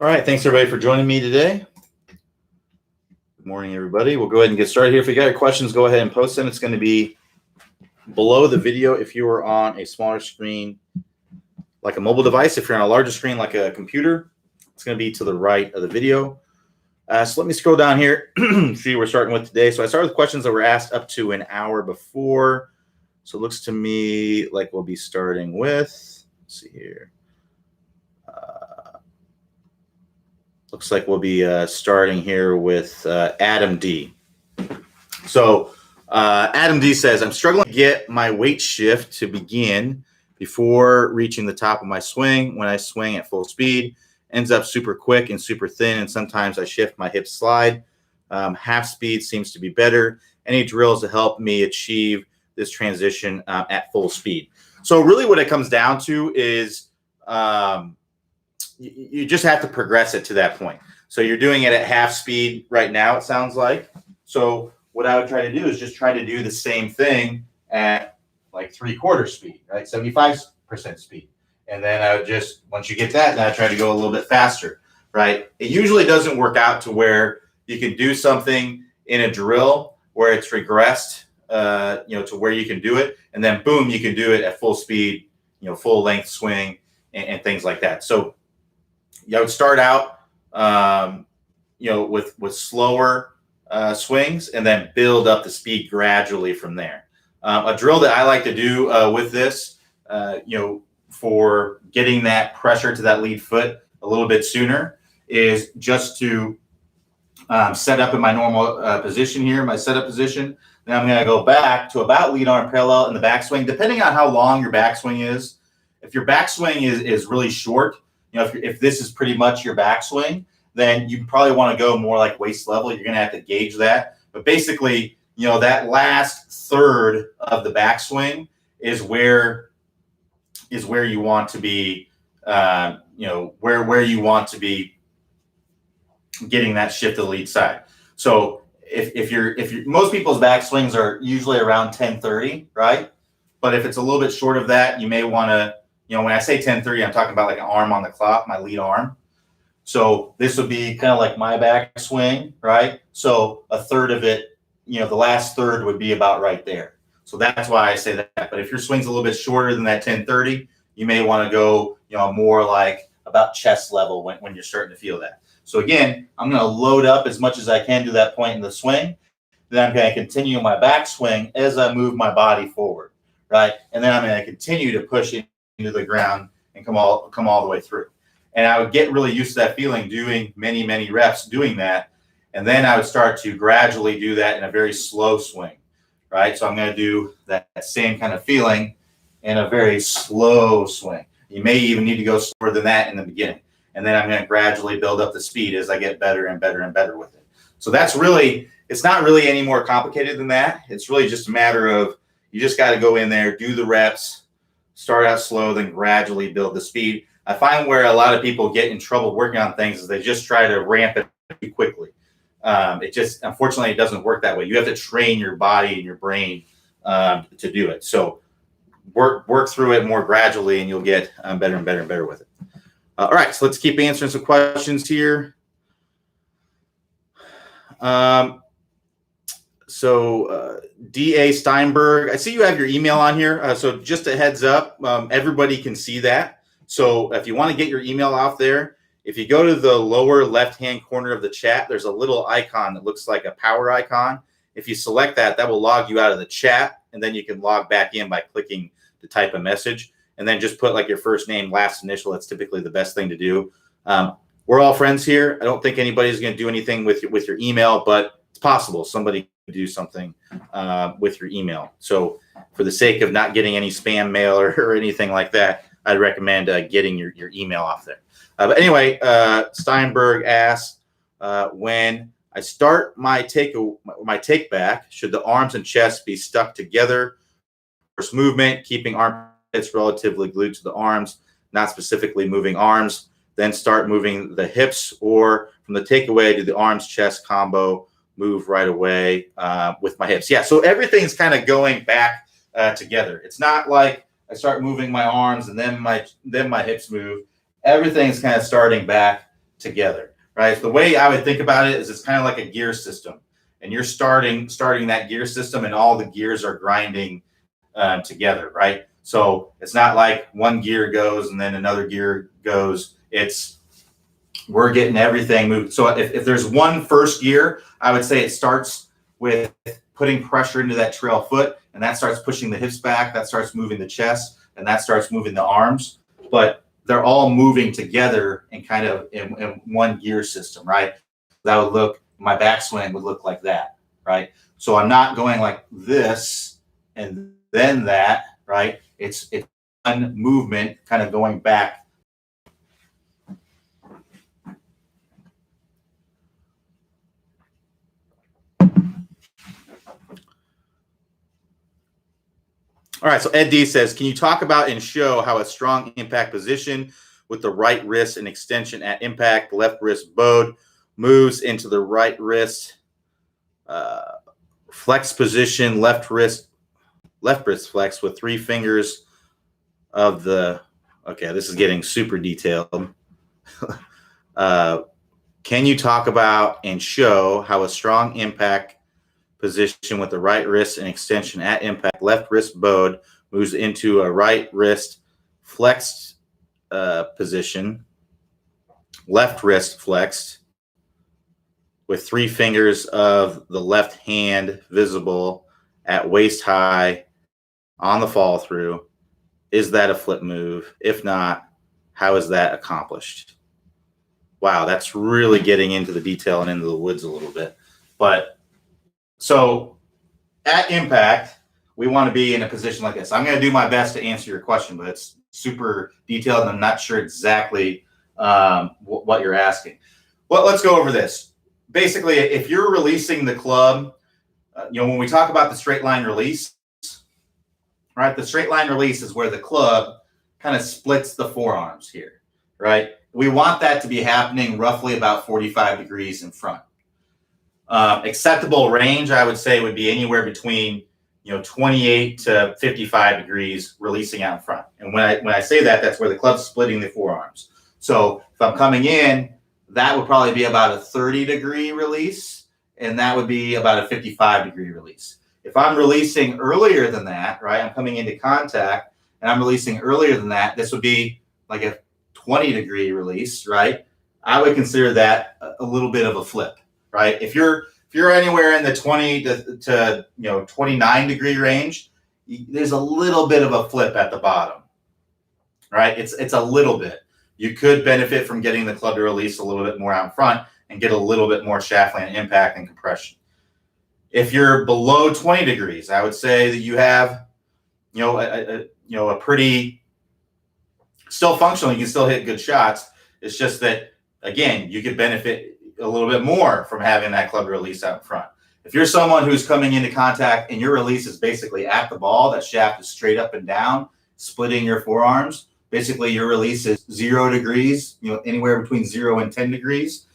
All right, thanks everybody for joining me today. Good morning, everybody. We'll go ahead and get started here. If you got any questions, go ahead and post them. It's going to be below the video if you are on a smaller screen, like a mobile device. If you're on a larger screen, like a computer, it's going to be to the right of the video. So let me scroll down here, see what we're starting with today. So I started with questions that were asked up to an hour before. So it looks to me like we'll be starting with, let's see here. Looks like we'll be starting here with Adam D. So Adam D says, I'm struggling to get my weight shift to begin before reaching the top of my swing. When I swing at full speed, ends up super quick and super thin, and sometimes I shift my hips slide. Half speed seems to be better. Any drills to help me achieve this transition at full speed? So really what it comes down to is you just have to progress it to that point. So you're doing it at half speed right now, it sounds like. So what I would try to do is just try to do the same thing at like 3/4 speed, right? 75% speed. And then I would just, once you get that, then I try to go a little bit faster, right? It usually doesn't work out to where you can do something in a drill where it's regressed, to where you can do it. And then boom, you can do it at full speed, full length swing and things like that. So I would start out, with slower swings and then build up the speed gradually from there. A drill that I like to do with this, for getting that pressure to that lead foot a little bit sooner is just to set up in my normal position here, my setup position. Then I'm going to go back to about lead arm parallel in the backswing, depending on how long your backswing is. If your backswing is really short, if this is pretty much your backswing, then you probably want to go more like waist level. You're going to have to gauge that. But basically, that last third of the backswing is where you want to be, where you want to be getting that shift to the lead side. So if you're most people's backswings are usually around 1030, right? But if it's a little bit short of that, you may want to, when I say 1030, I'm talking about like an arm on the clock, my lead arm. So this would be kind of like my backswing, right? So a third of it, the last third would be about right there. So that's why I say that. But if your swing's a little bit shorter than that 1030, you may want to go, more like about chest level when you're starting to feel that. So again, I'm going to load up as much as I can to that point in the swing. Then I'm going to continue my backswing as I move my body forward, right? And then I'm going to continue to push it into the ground and come all the way through. And I would get really used to that feeling doing many, many reps doing that. And then I would start to gradually do that in a very slow swing, right? So I'm going to do that same kind of feeling in a very slow swing. You may even need to go slower than that in the beginning. And then I'm going to gradually build up the speed as I get better and better and better with it. So that's really, it's not really any more complicated than that. It's really just a matter of, you just got to go in there, do the reps, start out slow, then gradually build the speed. I find where a lot of people get in trouble working on things is they just try to ramp it too quickly. Unfortunately, it doesn't work that way. You have to train your body and your brain to do it. So work through it more gradually, and you'll get better and better and better with it. All right, so let's keep answering some questions here. D.A. Steinberg, I see you have your email on here. So just a heads up, everybody can see that. So if you want to get your email off there, if you go to the lower left-hand corner of the chat, there's a little icon that looks like a power icon. If you select that, that will log you out of the chat, and then you can log back in by clicking to type a message. And then just put like your first name, last initial. That's typically the best thing to do. We're all friends here. I don't think anybody's going to do anything with your email, but it's possible somebody could do something with your email. So for the sake of not getting any spam mail or anything like that, I'd recommend getting your email off there. But anyway, Steinberg asks, when I start my take back, should the arms and chest be stuck together? First movement, keeping armpits relatively glued to the arms, not specifically moving arms. Then start moving the hips, or from the takeaway, do the arms chest combo move right away with my hips? Yeah, so everything's kind of going back together. It's not like I start moving my arms and then my hips move. Everything's kind of starting back together, right? So the way I would think about it is it's kind of like a gear system, and you're starting that gear system, and all the gears are grinding together, right? So it's not like one gear goes and then another gear goes. We're getting everything moved. So if there's one first gear, I would say it starts with putting pressure into that trail foot, and that starts pushing the hips back, that starts moving the chest, and that starts moving the arms. But they're all moving together and kind of in one gear system, right? That would look, my backswing would look like that, right? So I'm not going like this and then that, right? It's one movement kind of going back. All right, so Ed D says, can you talk about and show how a strong impact position with the right wrist and extension at impact, left wrist bowed, moves into the right wrist flex position, left wrist flex with 3 fingers of the, okay, this is getting super detailed. Can you talk about and show how a strong impact position with the right wrist and extension at impact, left wrist bowed, moves into a right wrist flexed position, left wrist flexed with 3 fingers of the left hand visible at waist high on the fall through? Is that a flip move? If not, how is that accomplished? Wow, that's really getting into the detail and into the woods a little bit. But so at impact, we want to be in a position like this. I'm going to do my best to answer your question, but it's super detailed, and I'm not sure exactly what you're asking. Well, let's go over this. Basically, if you're releasing the club, when we talk about the straight line release, right? The straight line release is where the club kind of splits the forearms here, right? We want that to be happening roughly about 45 degrees in front. Acceptable range, I would say, would be anywhere between 28 to 55 degrees releasing out in front. And when I say that, that's where the club's splitting the forearms. So if I'm coming in, that would probably be about a 30-degree release, and that would be about a 55-degree release. If I'm releasing earlier than that, right, I'm coming into contact and I'm releasing earlier than that, this would be like a 20-degree release, right? I would consider that a little bit of a flip, right? If you're anywhere in the 20 to 29-degree range, there's a little bit of a flip at the bottom, right? It's a little bit. You could benefit from getting the club to release a little bit more out in front and get a little bit more shaft land impact and compression. If you're below 20 degrees, I would say that you have, a pretty still functional. You can still hit good shots. It's just that, again, you could benefit a little bit more from having that club release out in front. If you're someone who's coming into contact and your release is basically at the ball, that shaft is straight up and down, splitting your forearms. Basically, your release is 0 degrees, anywhere between 0 and 10 degrees.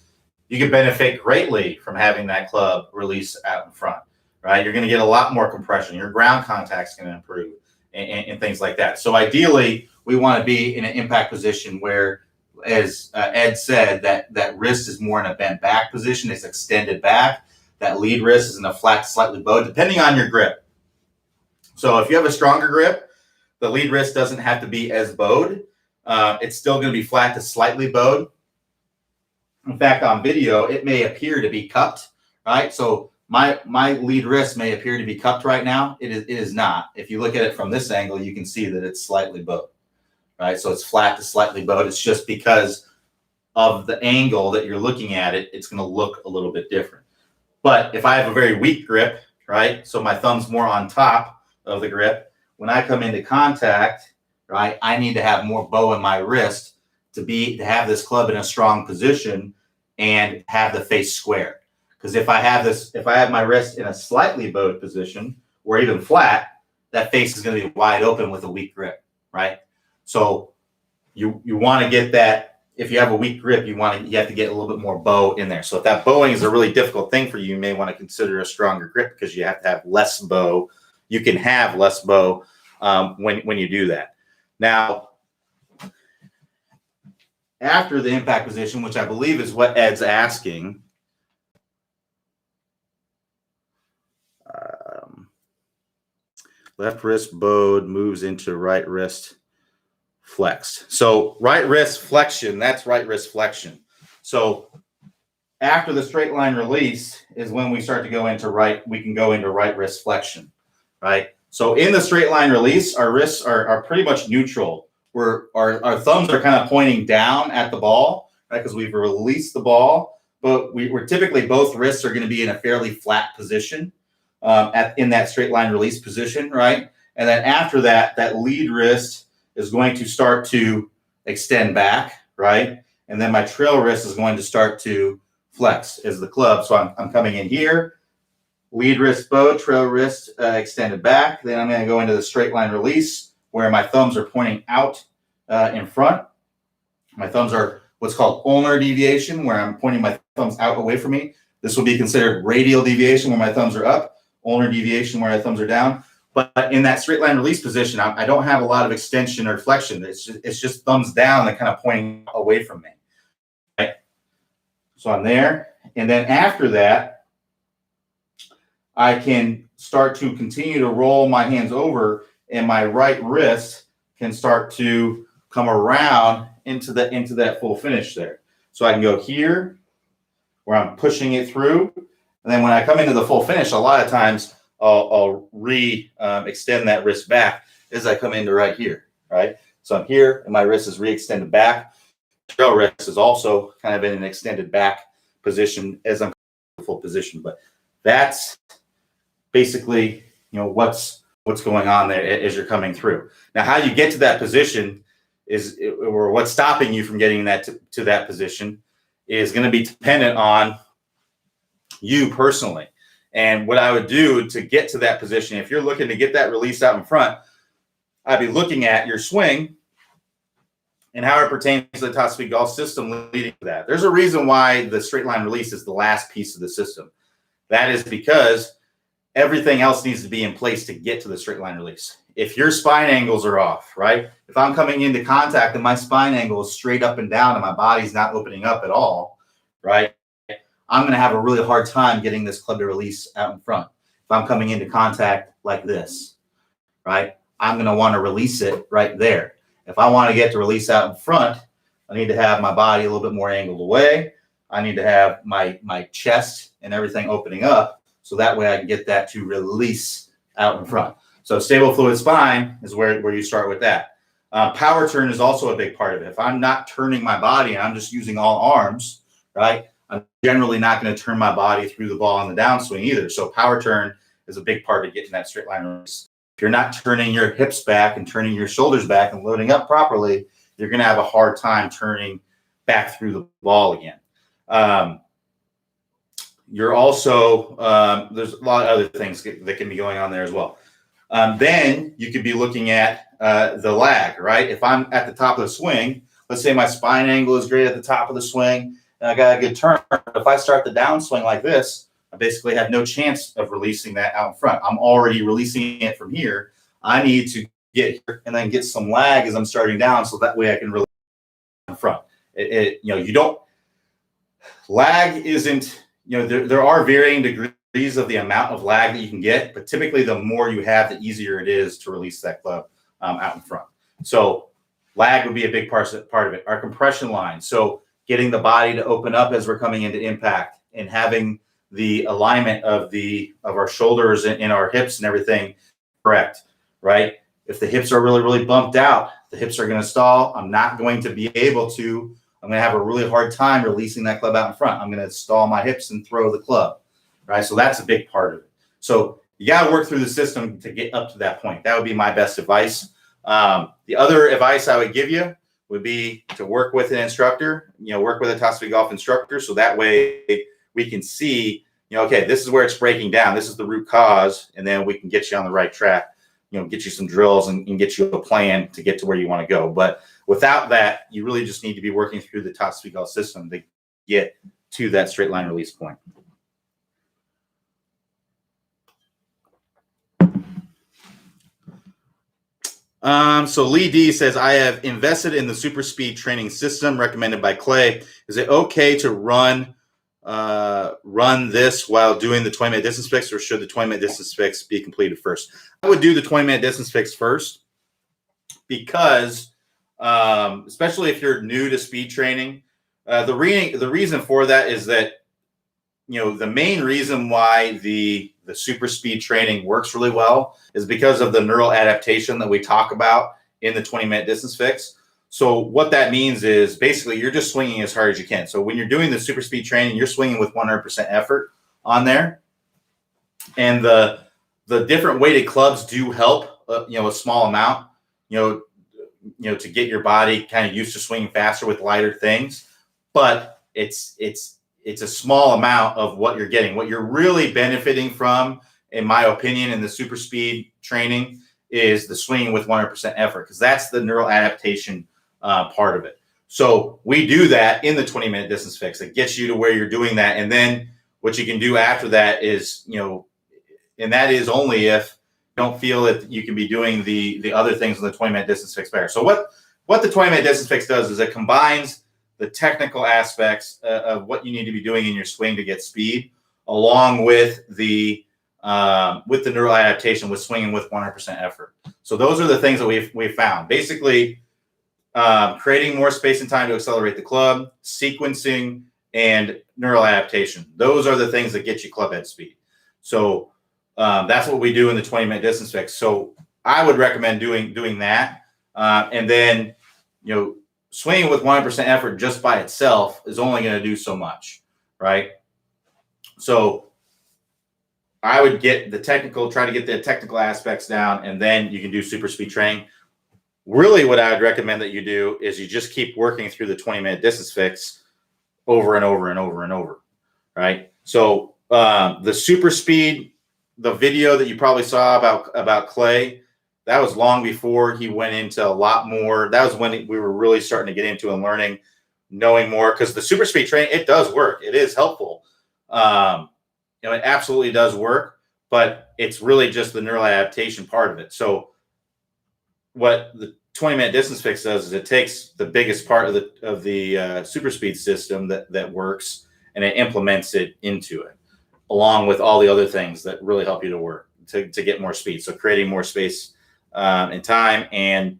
You could benefit greatly from having that club release out in front, right? You're going to get a lot more compression. Your ground contact's going to improve and things like that. So ideally, we want to be in an impact position where, as Ed said, that wrist is more in a bent back position. It's extended back. That lead wrist is in a flat, slightly bowed, depending on your grip. So if you have a stronger grip, the lead wrist doesn't have to be as bowed. It's still going to be flat to slightly bowed. In fact, on video, it may appear to be cupped, right? So my lead wrist may appear to be cupped right now. It is not. If you look at it from this angle, you can see that it's slightly bowed, right? So it's flat to slightly bowed. It's just because of the angle that you're looking at it, it's going to look a little bit different. But if I have a very weak grip, right? So my thumb's more on top of the grip. When I come into contact, right, I need to have more bow in my wrist to have this club in a strong position and have the face square. Because if I have my wrist in a slightly bowed position or even flat, that face is going to be wide open with a weak grip, right? So you want to get that. If you have a weak grip, you have to get a little bit more bow in there. So if that bowing is a really difficult thing for you, you may want to consider a stronger grip because you have to have less bow. You can have less bow when you do that. Now, after the impact position, which I believe is what Ed's asking. Left wrist bowed moves into right wrist flexed. So right wrist flexion, that's right wrist flexion. So after the straight line release is when we start to go into we can go into right wrist flexion, right? So in the straight line release, our wrists are pretty much neutral. Our thumbs are kind of pointing down at the ball, right? Because we've released the ball, but we're typically both wrists are going to be in a fairly flat position in that straight line release position, right? And then after that, that lead wrist is going to start to extend back, right? And then my trail wrist is going to start to flex as the club. So I'm coming in here, lead wrist bowed, trail wrist extended back. Then I'm going to go into the straight line release where my thumbs are pointing out in front. My thumbs are what's called ulnar deviation, where I'm pointing my thumbs out away from me. This will be considered radial deviation, where my thumbs are up. Ulnar deviation, where my thumbs are down. But in that straight line release position, I don't have a lot of extension or flexion. It's just thumbs down and kind of pointing away from me. Right? So I'm there. And then after that, I can start to continue to roll my hands over, and my right wrist can start to come around into that full finish there. So I can go here where I'm pushing it through. And then when I come into the full finish, a lot of times I'll extend that wrist back as I come into right here, right? So I'm here and my wrist is re-extended back. Trail wrist is also kind of in an extended back position as I'm in the full position. But that's basically, what's going on there as you're coming through. Now, how you get to that position or what's stopping you from getting that to that position is going to be dependent on you personally. And what I would do to get to that position, if you're looking to get that release out in front, I'd be looking at your swing and how it pertains to the top speed golf system leading to that. There's a reason why the straight line release is the last piece of the system. That is because everything else needs to be in place to get to the straight line release. If your spine angles are off, right? If I'm coming into contact and my spine angle is straight up and down and my body's not opening up at all, right? I'm going to have a really hard time getting this club to release out in front. If I'm coming into contact like this, right? I'm going to want to release it right there. If I want to get to release out in front, I need to have my body a little bit more angled away. I need to have my chest and everything opening up so that way I can get that to release out in front. So stable fluid spine is where you start with that. Power turn is also a big part of it. If I'm not turning my body and I'm just using all arms, right, I'm generally not going to turn my body through the ball on the downswing either. So power turn is a big part of getting that straight line release. If you're not turning your hips back and turning your shoulders back and loading up properly, you're going to have a hard time turning back through the ball again. You're also, there's a lot of other things that can be going on there as well. Then you could be looking at the lag, right? If I'm at the top of the swing, let's say my spine angle is great at the top of the swing, and I got a good turn. If I start the downswing like this, I basically have no chance of releasing that out in front. I'm already releasing it from here. I need to get here and then get some lag as I'm starting down, so that way I can release in front. You don't lag isn't. There are varying degrees of the amount of lag that you can get, but typically the more you have, the easier it is to release that club out in front. So lag would be a big part of it. Our compression line, so getting the body to open up as we're coming into impact and having the alignment of our shoulders and our hips and everything correct, right? If the hips are really, really bumped out, the hips are going to stall. I'm not going to be able to. I'm going to have a really hard time releasing that club out in front. I'm going to stall my hips and throw the club, right? So that's a big part of it. So you got to work through the system to get up to that point. That would be my best advice. The other advice I would give you would be to work with an instructor, work with a top speed golf instructor. So that way we can see, okay, this is where it's breaking down. This is the root cause. And then we can get you on the right track, get you some drills and get you a plan to get to where you want to go. But without that, you really just need to be working through the top speed golf system to get to that straight line release point. So Lee D says, I have invested in the super speed training system recommended by Clay. Is it okay to run this while doing the 20-minute distance fix, or should the 20-minute distance fix be completed first? I would do the 20-minute distance fix first because, especially if you're new to speed training, the reason for that is that, the main reason why the super speed training works really well is because of the neural adaptation that we talk about in the 20-minute distance fix. So what that means is basically you're just swinging as hard as you can. So when you're doing the super speed training, you're swinging with 100% effort on there. And the different weighted clubs do help, a small amount, to get your body kind of used to swinging faster with lighter things. But it's a small amount of what you're getting. What you're really benefiting from, in my opinion, in the super speed training is the swinging with 100% effort, because that's the neural adaptation part of it. So we do that in the 20-minute distance fix. It gets you to where you're doing that. And then what you can do after that is, and that is only if you don't feel that you can be doing the other things in the 20-minute distance fix better. So what the 20-minute distance fix does is it combines the technical aspects of what you need to be doing in your swing to get speed, along with the neural adaptation with swinging with 100% effort. So those are the things that we've found. Basically, creating more space and time to accelerate the club, sequencing, and neural adaptation. Those are the things that get you club head speed. So that's what we do in the 20-minute distance fix. So I would recommend doing that, and then swinging with 100% effort just by itself is only going to do so much, right? So I would try to get the technical aspects down, and then you can do super speed training. Really, what I would recommend that you do is you just keep working through the 20-minute distance fix over and over and over and over, right? So the super speed, the video that you probably saw about Clay, that was long before he went into a lot more. That was when we were really starting to get into and learning, knowing more, because the super speed training, it does work. It is helpful. It absolutely does work, but it's really just the neural adaptation part of it. So what the 20-minute distance fix does is it takes the biggest part of the super speed system that works, and it implements it into it, along with all the other things that really help you to work to get more speed. So creating more space in time and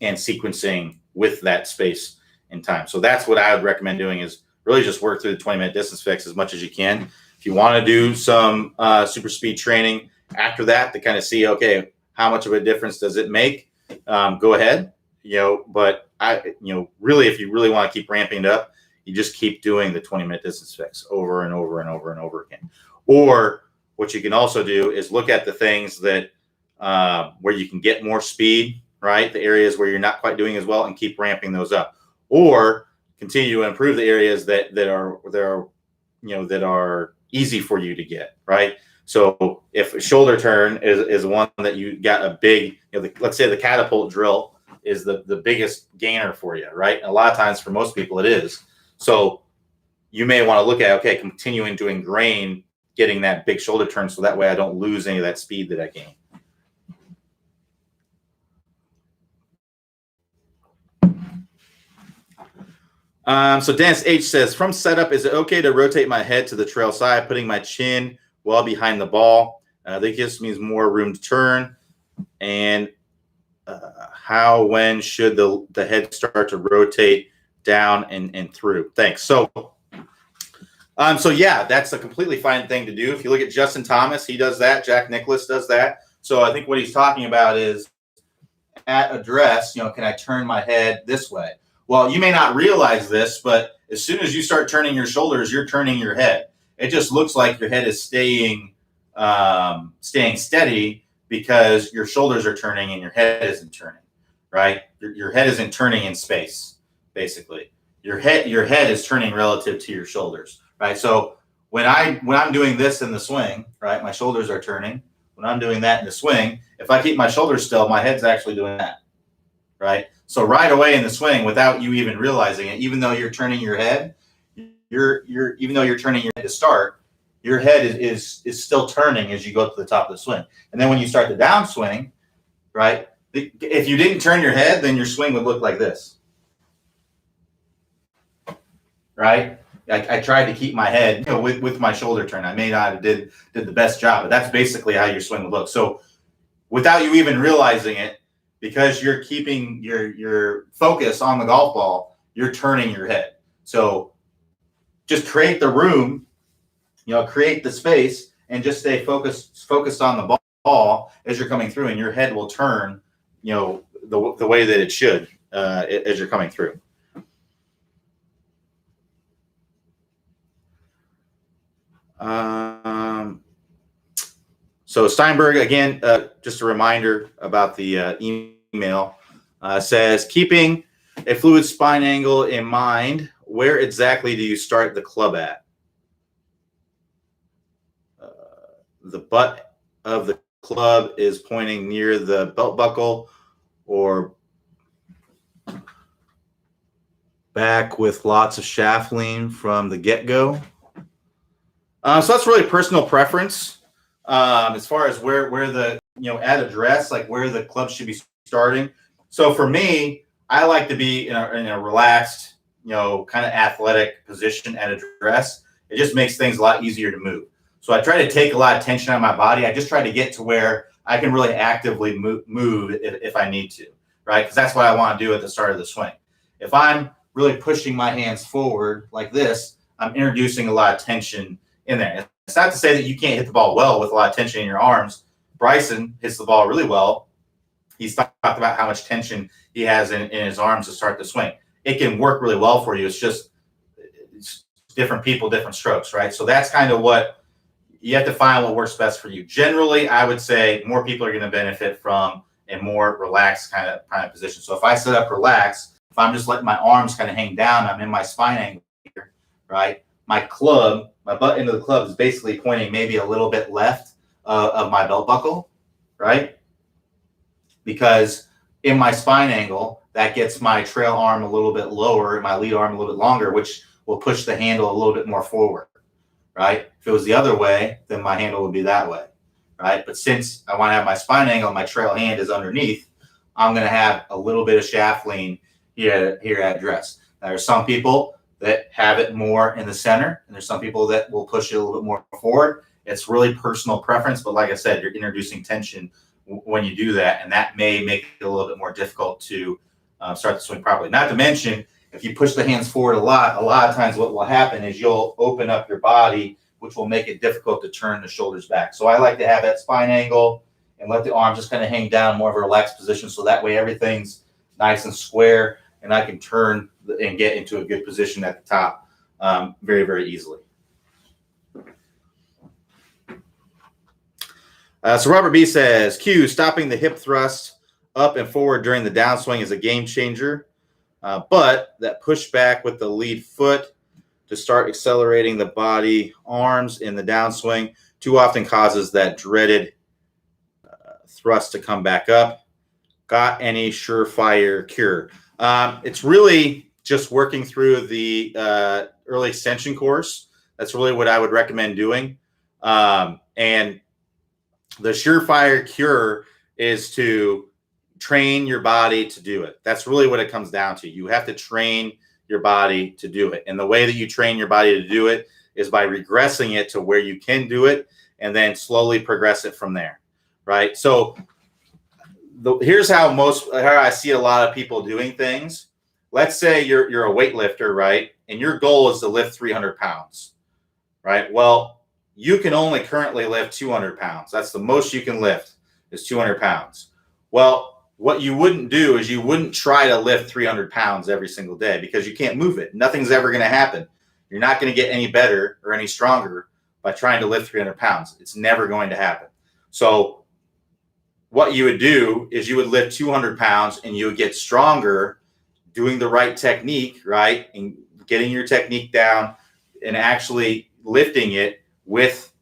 sequencing with that space and time. So that's what I would recommend doing, is really just work through the 20-minute distance fix as much as you can. If you want to do some super speed training after that to kind of see, okay, how much of a difference does it make? Go ahead, but really, if you really want to keep ramping it up, you just keep doing the 20-minute distance fix over and over and over and over again. Or what you can also do is look at the things that where you can get more speed, right? The areas where you're not quite doing as well, and keep ramping those up, or continue to improve the areas that are easy for you to get, right? So if a shoulder turn is one that you got a big, let's say the catapult drill is the biggest gainer for you, right? And a lot of times for most people it is. So you may want to look at, okay, continuing to ingrain getting that big shoulder turn, so that way I don't lose any of that speed that I gain. So Dennis H says, from setup, is it okay to rotate my head to the trail side, putting my chin well behind the ball? That gives me more room to turn. And when should the head start to rotate down and through? Thanks. So yeah, that's a completely fine thing to do. If you look at Justin Thomas, he does that. Jack Nicklaus does that. So I think what he's talking about is at address, can I turn my head this way? Well, you may not realize this, but as soon as you start turning your shoulders, you're turning your head. It just looks like your head is staying steady because your shoulders are turning and your head isn't turning, right? Your head isn't turning in space, basically. Your head is turning relative to your shoulders, right? So when I'm doing this in the swing, right, my shoulders are turning. When I'm doing that in the swing, if I keep my shoulders still, my head's actually doing that, right? So right away in the swing, without you even realizing it, even though you're turning your head, even though you're turning your head to start, your head is still turning as you go to the top of the swing. And then when you start the downswing, right, If you didn't turn your head, then your swing would look like this, right? I tried to keep my head, with my shoulder turn. I may not have did the best job, but that's basically how your swing would look. So without you even realizing it, because you're keeping your focus on the golf ball, you're turning your head. So just create the room, create the space, and just stay focused on the ball as you're coming through, and your head will turn, the way that it should as you're coming through. So Steinberg, again, just a reminder about the email, says, keeping a fluid spine angle in mind, where exactly do you start the club at? The butt of the club is pointing near the belt buckle or back with lots of shaft lean from the get-go. So that's really personal preference as far as where the, at address, like where the club should be starting. So for me, I like to be in a relaxed, kind of athletic position at address. It just makes things a lot easier to move. So I try to take a lot of tension out of my body. I just try to get to where I can really actively move if I need to, right? Because that's what I want to do at the start of the swing. If I'm really pushing my hands forward like this, I'm introducing a lot of tension in there. It's not to say that you can't hit the ball well with a lot of tension in your arms. Bryson hits the ball really well. He's talked about how much tension he has in his arms to start the swing. It can work really well for you. It's different people, different strokes, right? So that's kind of what you have to find what works best for you. Generally, I would say more people are going to benefit from a more relaxed kind of position. So if I set up relaxed, if I'm just letting my arms kind of hang down, I'm in my spine angle here, right? My butt into the club is basically pointing maybe a little bit left of my belt buckle, right? Because in my spine angle, that gets my trail arm a little bit lower and my lead arm a little bit longer, which will push the handle a little bit more forward, right? If it was the other way, then my handle would be that way, right? But since I want to have my spine angle, my trail hand is underneath, I'm going to have a little bit of shaft lean here at address. Now, there's some people that have it more in the center, and there's some people that will push it a little bit more forward. It's really personal preference, but like I said, you're introducing tension when you do that, and that may make it a little bit more difficult to start the swing properly. Not to mention, if you push the hands forward a lot of times what will happen is you'll open up your body, which will make it difficult to turn the shoulders back. So I like to have that spine angle and let the arms just kind of hang down, more of a relaxed position, so that way everything's nice and square, and I can turn and get into a good position at the top very, very easily. So Robert B says, Q, stopping the hip thrust up and forward during the downswing is a game changer, but that pushback with the lead foot to start accelerating the body arms in the downswing too often causes that dreaded thrust to come back up. Got any surefire cure? It's really just working through the early extension course. That's really what I would recommend doing. And the surefire cure is to train your body to do it. That's really what it comes down to. You have to train your body to do it. And the way that you train your body to do it is by regressing it to where you can do it and then slowly progress it from there, right? So here's how I see a lot of people doing things. Let's say you're a weightlifter, right? And your goal is to lift 300 pounds, right? Well, you can only currently lift 200 pounds. That's the most you can lift is 200 pounds. Well, what you wouldn't do is you wouldn't try to lift 300 pounds every single day because you can't move it. Nothing's ever going to happen. You're not going to get any better or any stronger by trying to lift 300 pounds. It's never going to happen. So what you would do is you would lift 200 pounds and you would get stronger doing the right technique, right? And getting your technique down and actually lifting it with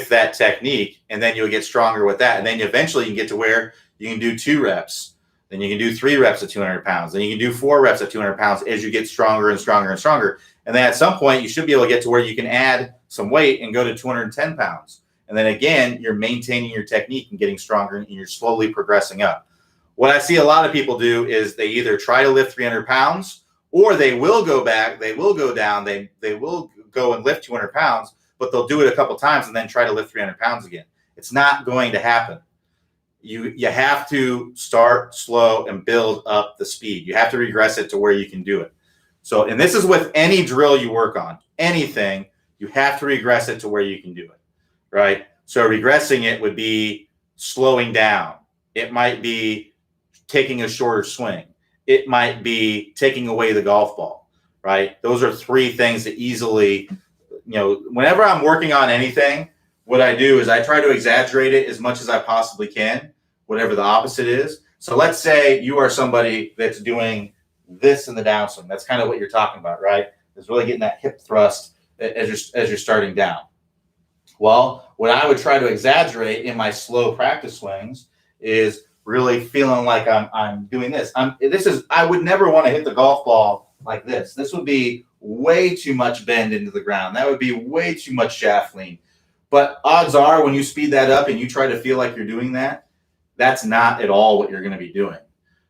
that technique. And then you'll get stronger with that. And then eventually you can get to where you can do 2 reps. Then you can do 3 reps at 200 pounds. Then you can do 4 reps at 200 pounds as you get stronger and stronger and stronger. And then at some point you should be able to get to where you can add some weight and go to 210 pounds. And then again, you're maintaining your technique and getting stronger and you're slowly progressing up. What I see a lot of people do is they either try to lift 300 pounds, or they will go back, they will go down, they will go and lift 200 pounds, but they'll do it a couple times and then try to lift 300 pounds again. It's not going to happen. You have to start slow and build up the speed. You have to regress it to where you can do it. So, and this is with any drill you work on, anything, you have to regress it to where you can do it, right? So regressing it would be slowing down. It might be taking a shorter swing. It might be taking away the golf ball, right? Those are three things that easily, whenever I'm working on anything, what I do is I try to exaggerate it as much as I possibly can, whatever the opposite is. So let's say you are somebody that's doing this in the downswing. That's kind of what you're talking about, right? Is really getting that hip thrust as you're starting down. Well, what I would try to exaggerate in my slow practice swings is really feeling like I'm doing this. I would never want to hit the golf ball like this. This would be way too much bend into the ground. That would be way too much shaft lean. But odds are when you speed that up and you try to feel like you're doing that, that's not at all what you're going to be doing,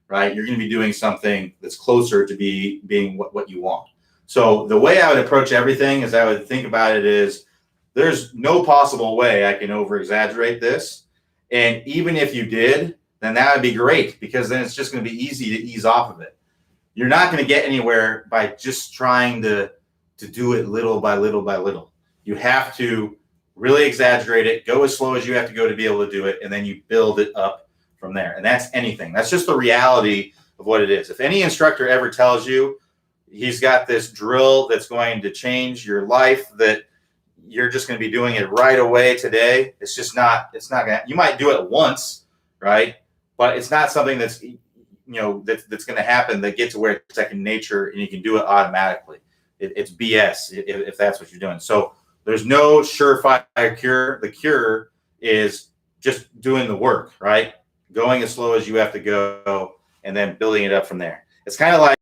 right? You're going to be doing something that's closer to being what you want. So the way I would approach everything is I would think about it is there's no possible way I can over exaggerate this. And even if you did, then that would be great, because then it's just going to be easy to ease off of it. You're not going to get anywhere by just trying to do it little by little by little. You have to really exaggerate it, go as slow as you have to go to be able to do it, and then you build it up from there. And that's anything. That's just the reality of what it is. If any instructor ever tells you he's got this drill that's going to change your life, that you're just going to be doing it right away today, it's not going to, you might do it once, right? But it's not something that's, that's going to happen that gets to where it's second nature and you can do it automatically. It's BS if that's what you're doing. So there's no surefire cure. The cure is just doing the work, right? Going as slow as you have to go and then building it up from there. It's kind of like,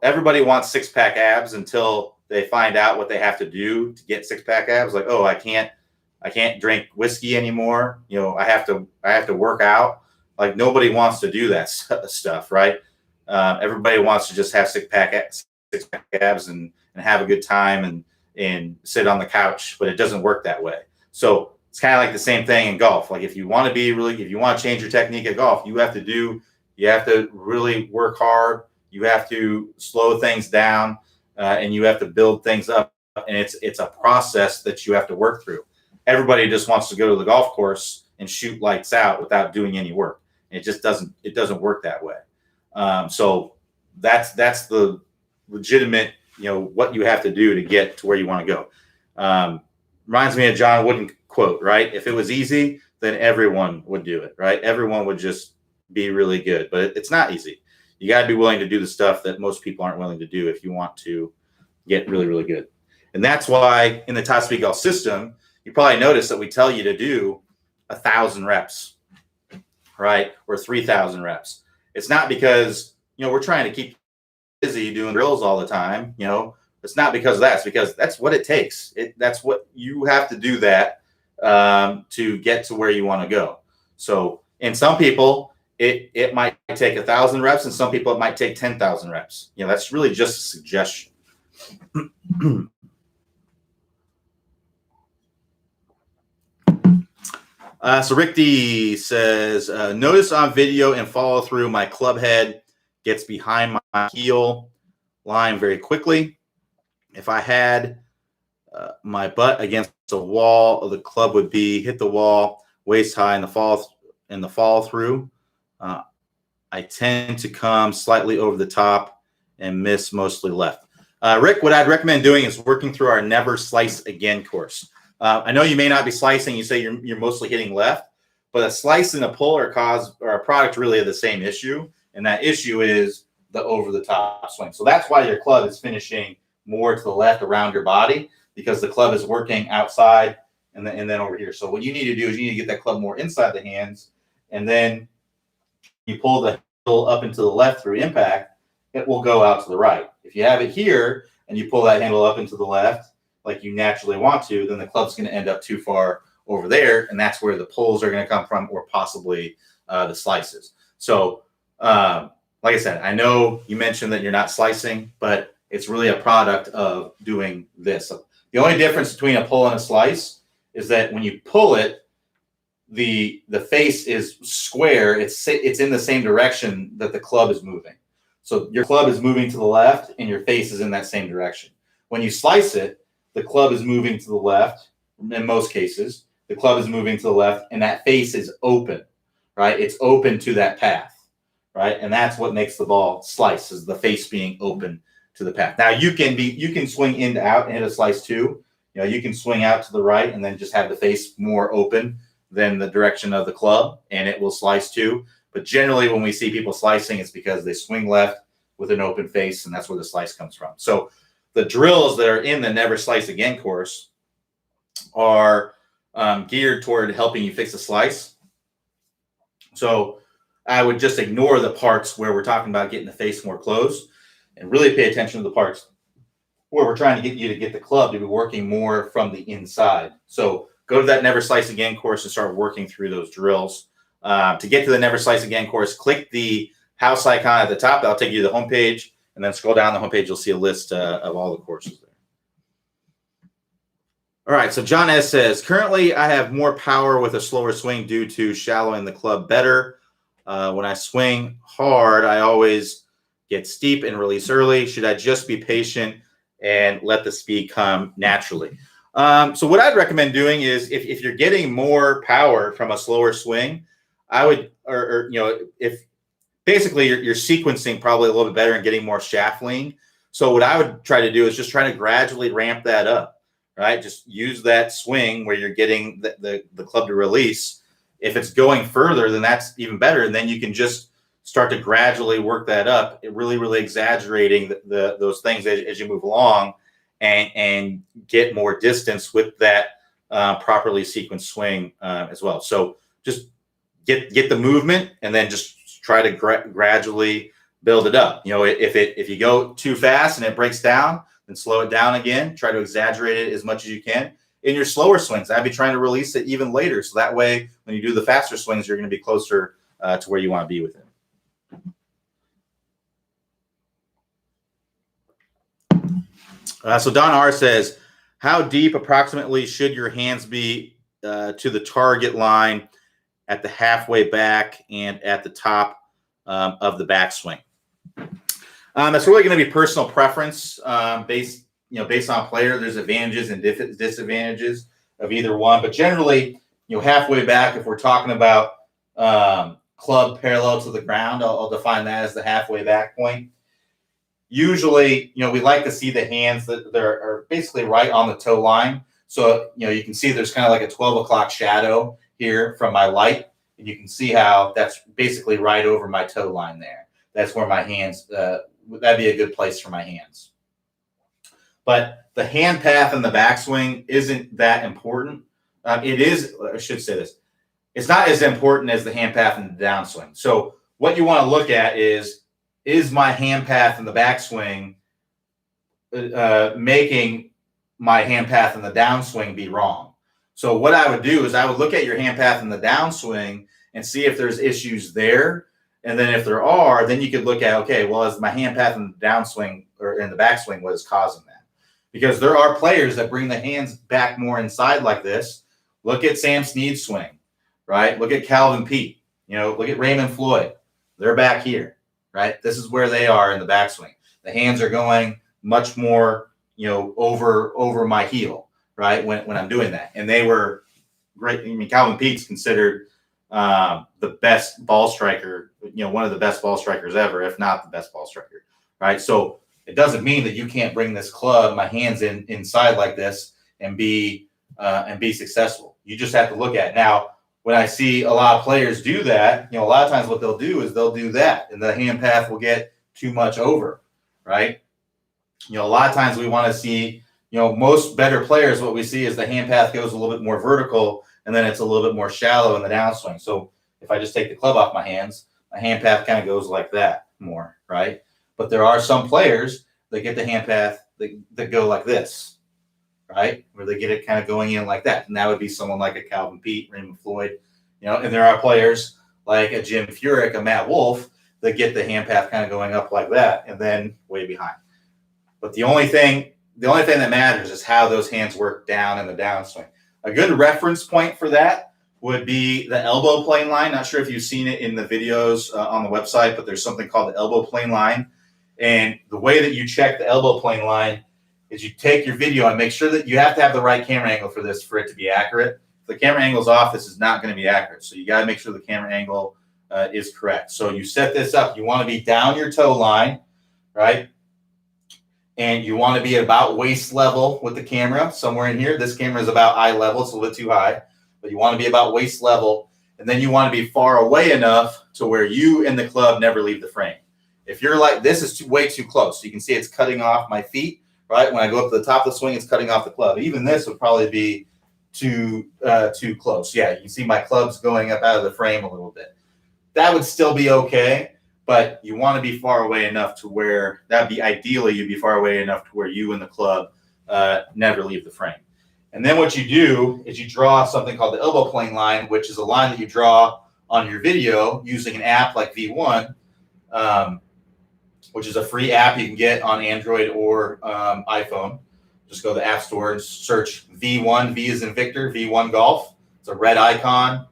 everybody wants six-pack abs until they find out what they have to do to get six-pack abs. Like, oh, I can't drink whiskey anymore. I have to work out. Like, nobody wants to do that stuff, right? Everybody wants to just have six-pack abs and have a good time and sit on the couch, but it doesn't work that way. So it's kind of like the same thing in golf. Like, if you want to change your technique at golf, you have to really work hard. You have to slow things down, and you have to build things up. And it's a process that you have to work through. Everybody just wants to go to the golf course and shoot lights out without doing any work. It just doesn't work that way. So that's the legitimate, what you have to do to get to where you want to go. Reminds me of John Wooden quote, right? If it was easy, then everyone would do it, right? Everyone would just be really good, but it's not easy. You got to be willing to do the stuff that most people aren't willing to do if you want to get really, really good. And that's why in the Top Speed Golf system, you probably notice that we tell you to do 1,000 reps, right? Or 3,000 reps. It's not because, we're trying to keep busy doing drills all the time. It's not because of that. It's because that's what it takes. That's what you have to do that to get to where you want to go. So, and some people, it might take 1,000 reps, and some people it might take 10,000 reps. That's really just a suggestion. So Rick D says, notice on video and follow through, my club head gets behind my heel line very quickly. If I had my butt against the wall, the club would hit the wall waist high in the follow through. I tend to come slightly over the top and miss mostly left. Rick, what I'd recommend doing is working through our Never Slice Again course. I know you may not be slicing. You say you're mostly hitting left, but a slice and a pull or a product really of the same issue, and that issue is the over-the-top swing. So that's why your club is finishing more to the left around your body, because the club is working outside and then over here. So what you need to do is you need to get that club more inside the hands, and then you pull the handle up into the left through impact, it will go out to the right. If you have it here and you pull that handle up into the left like you naturally want to, then the club's going to end up too far over there, and that's where the pulls are going to come from, or possibly the slices. So, like I said, I know you mentioned that you're not slicing, but it's really a product of doing this. So the only difference between a pull and a slice is that when you pull it, the face is square. It's in the same direction that the club is moving. So your club is moving to the left and your face is in that same direction. When you slice it, the club is moving to the left. In most cases, the club is moving to the left and that face is open, right? It's open to that path, right? And that's what makes the ball slice, is the face being open to the path. Now you can swing in to out and hit a slice too. You know, you can swing out to the right and then just have the face more open than the direction of the club, and it will slice too. But generally, when we see people slicing, it's because they swing left with an open face, and that's where the slice comes from. So the drills that are in the Never Slice Again course are geared toward helping you fix a slice. So I would just ignore the parts where we're talking about getting the face more closed and really pay attention to the parts where we're trying to get you to get the club to be working more from the inside. So go to that Never Slice Again course and start working through those drills. To get to the Never Slice Again course, click the house icon at the top. That'll take you to the homepage, and then scroll down the homepage. You'll see a list of all the courses there. All right, so John S. says, currently I have more power with a slower swing due to shallowing the club better. When I swing hard, I always get steep and release early. Should I just be patient and let the speed come naturally? So what I'd recommend doing is if you're getting more power from a slower swing, I would, or you know, if basically you're sequencing probably a little bit better and getting more shaft lean. So what I would try to do is just try to gradually ramp that up, right? Just use that swing where you're getting the club to release. If it's going further, then that's even better. And then you can just start to gradually work that up, really exaggerating those things as you move along. And get more distance with that properly sequenced swing as well. So just get the movement and then just try to gradually build it up. You know, if you go too fast and it breaks down, then slow it down again. Try to exaggerate it as much as you can. In your slower swings, I'd be trying to release it even later. So that way, when you do the faster swings, you're going to be closer to where you want to be with it. So Don R says, how deep approximately should your hands be to the target line at the halfway back and at the top of the backswing? That's really going to be personal preference based on player. There's advantages and disadvantages of either one, but generally, halfway back, if we're talking about club parallel to the ground, I'll define that as the halfway back point. Usually, we like to see the hands that are basically right on the toe line. So, you can see there's kind of like a 12 o'clock shadow here from my light. And you can see how that's basically right over my toe line there. That's where my hands, that'd be a good place for my hands. But the hand path in the backswing isn't that important. It is, I should say this, it's not as important as the hand path in the downswing. So what you want to look at is my hand path in the backswing making my hand path in the downswing be wrong? So what I would do is I would look at your hand path in the downswing and see if there's issues there. And then if there are, then you could look at, okay, well, is my hand path in the downswing or in the backswing what is causing that? Because there are players that bring the hands back more inside like this. Look at Sam Snead's swing, right? Look at Calvin Peete. Look at Raymond Floyd. They're back here. Right? This is where they are in the backswing. The hands are going much more, over my heel, right? When I'm doing that. And they were great. I mean, Calvin Pete's considered the best ball striker, one of the best ball strikers ever, if not the best ball striker, right? So it doesn't mean that you can't bring this club, my hands inside like this and be successful. You just have to look at it. Now, when I see a lot of players do that, a lot of times what they'll do is they'll do that and the hand path will get too much over, right? A lot of times we want to see, most better players, what we see is the hand path goes a little bit more vertical and then it's a little bit more shallow in the downswing. So if I just take the club off my hands, my hand path kind of goes like that more, right? But there are some players that get the hand path that go like this, right? Where they get it kind of going in like that. And that would be someone like a Calvin Peete, Raymond Floyd, and there are players like a Jim Furyk, a Matt Wolf, that get the hand path kind of going up like that and then way behind. But the only thing that matters is how those hands work down in the downswing. A good reference point for that would be the elbow plane line. Not sure if you've seen it in the videos on the website, but there's something called the elbow plane line. And the way that you check the elbow plane line is you take your video and make sure that you have to have the right camera angle for this for it to be accurate. If the camera angle's off, this is not going to be accurate. So you got to make sure the camera angle is correct. So you set this up. You want to be down your toe line, right? And you want to be about waist level with the camera, somewhere in here. This camera is about eye level. It's a little bit too high. But you want to be about waist level. And then you want to be far away enough to where you and the club never leave the frame. If you're like, this is way too close. So you can see it's cutting off my feet, right? When I go up to the top of the swing, it's cutting off the club. Even this would probably be too close. Yeah, you can see my club's going up out of the frame a little bit. That would still be okay, but you want to be far away enough to where that'd be ideally you'd be far away enough to where you and the club never leave the frame. And then what you do is you draw something called the elbow plane line, which is a line that you draw on your video using an app like V1, which is a free app you can get on Android or iPhone. Just go to the App Store and search V1, V as in Victor, V1 Golf. It's a red icon.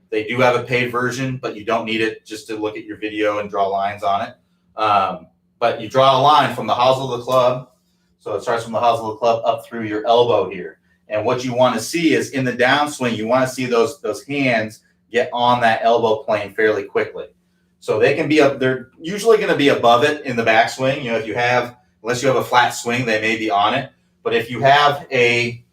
They do have a paid version, but you don't need it just to look at your video and draw lines on it. But you draw a line from the hosel of the club. So it starts from the hosel of the club up through your elbow here. And what you want to see is in the downswing, you want to see those hands get on that elbow plane fairly quickly. So they can be up, they're usually going to be above it in the backswing. You know, if you have, unless you have a flat swing, they may be on it. But if you have a,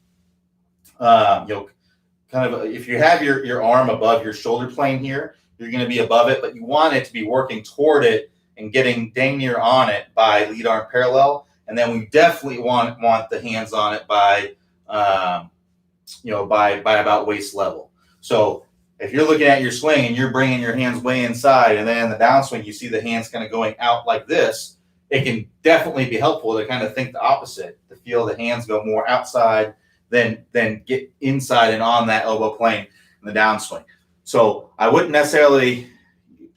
if you have your arm above your shoulder plane here, you're going to be above it, but you want it to be working toward it and getting dang near on it by lead arm parallel. And then we definitely want the hands on it by about waist level. So if you're looking at your swing and you're bringing your hands way inside, and then in the downswing you see the hands kind of going out like this, it can definitely be helpful to kind of think the opposite, to feel the hands go more outside than get inside and on that elbow plane in the downswing. So I wouldn't necessarily,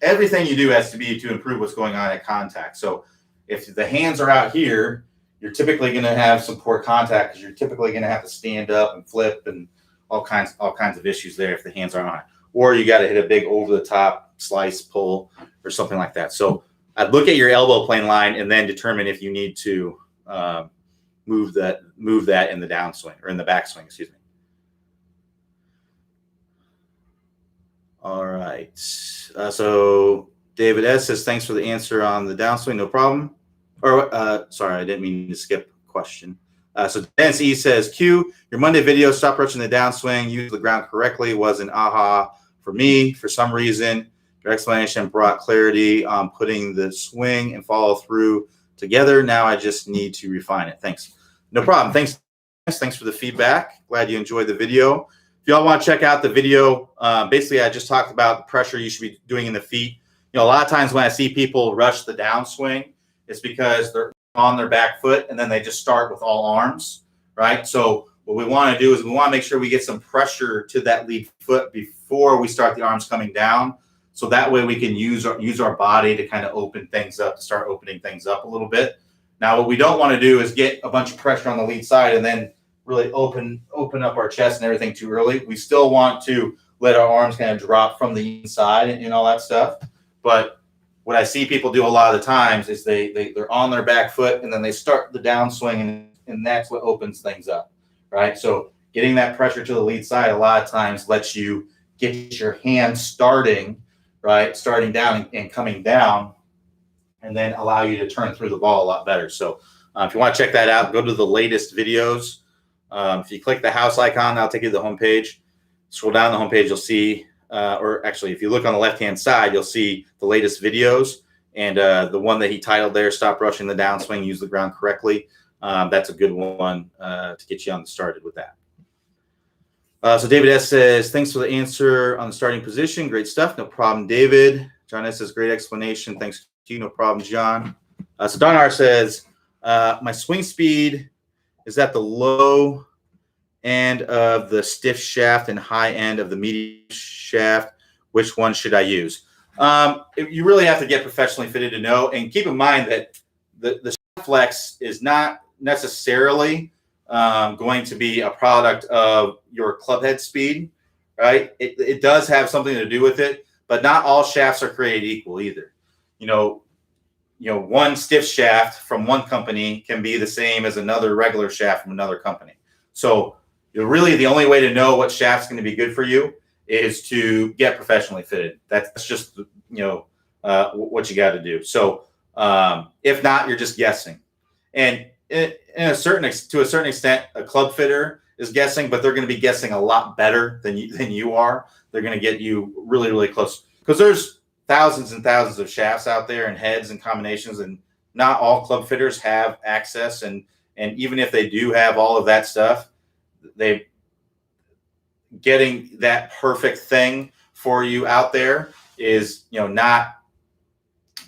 everything you do has to be to improve what's going on at contact. So if the hands are out here, you're typically going to have some poor contact because you're typically going to have to stand up and flip and all kinds of issues there if the hands are on it. Or you got to hit a big over the top slice pull or something like that. So I'd look at your elbow plane line and then determine if you need to move that in the downswing or in the backswing, excuse me. All right. So David S says, thanks for the answer on the downswing. No problem. Or sorry, I didn't mean to skip a question. So Dennis E says, Q, your Monday video, stop rushing the downswing, use the ground correctly, was an aha for me. For some reason, your explanation brought clarity on putting the swing and follow through together. Now I just need to refine it. Thanks. No problem. Thanks for the feedback. Glad you enjoyed the video. If y'all want to check out the video, basically I just talked about the pressure you should be doing in the feet. You know, a lot of times when I see people rush the downswing, it's because they're on their back foot and then they just start with all arms, right? So what we want to do is we want to make sure we get some pressure to that lead foot before we start the arms coming down. So that way we can use our body to kind of open things up, to start opening things up a little bit. Now, what we don't want to do is get a bunch of pressure on the lead side and then really open up our chest and everything too early. We still want to let our arms kind of drop from the inside and all that stuff. But what I see people do a lot of the times is they're on their back foot and then they start the downswing and that's what opens things up, right? So getting that pressure to the lead side a lot of times lets you get your hand starting, right? Starting down and coming down, and then allow you to turn through the ball a lot better. So if you want to check that out, go to the latest videos. If you click the house icon, that'll take you to the homepage. Scroll down the homepage, you'll see, or actually, if you look on the left-hand side, you'll see the latest videos. And the one that he titled there, Stop Rushing the Downswing, Use the Ground Correctly. That's a good one to get you started with that. So David S. says, thanks for the answer on the starting position. Great stuff. No problem, David. John S. says, great explanation. Thanks to you. No problem, John. So Don R. says, my swing speed is at the low end of the stiff shaft and high end of the medium shaft. which one should I use? You really have to get professionally fitted to know, and keep in mind that the shaft flex is not necessarily going to be a product of your club head speed, right? It does have something to do with it, but not all shafts are created equal either. One stiff shaft from one company can be the same as another regular shaft from another company. So really the only way to know what shaft's going to be good for you is to get professionally fitted. That's just, what you got to do. So if not, you're just guessing. And to a certain extent, a club fitter is guessing, but they're going to be guessing a lot better than you are. They're going to get you really, really close, because there's thousands and thousands of shafts out there and heads and combinations, and not all club fitters have access. And even if they do have all of that stuff, they getting that perfect thing for you out there is, not,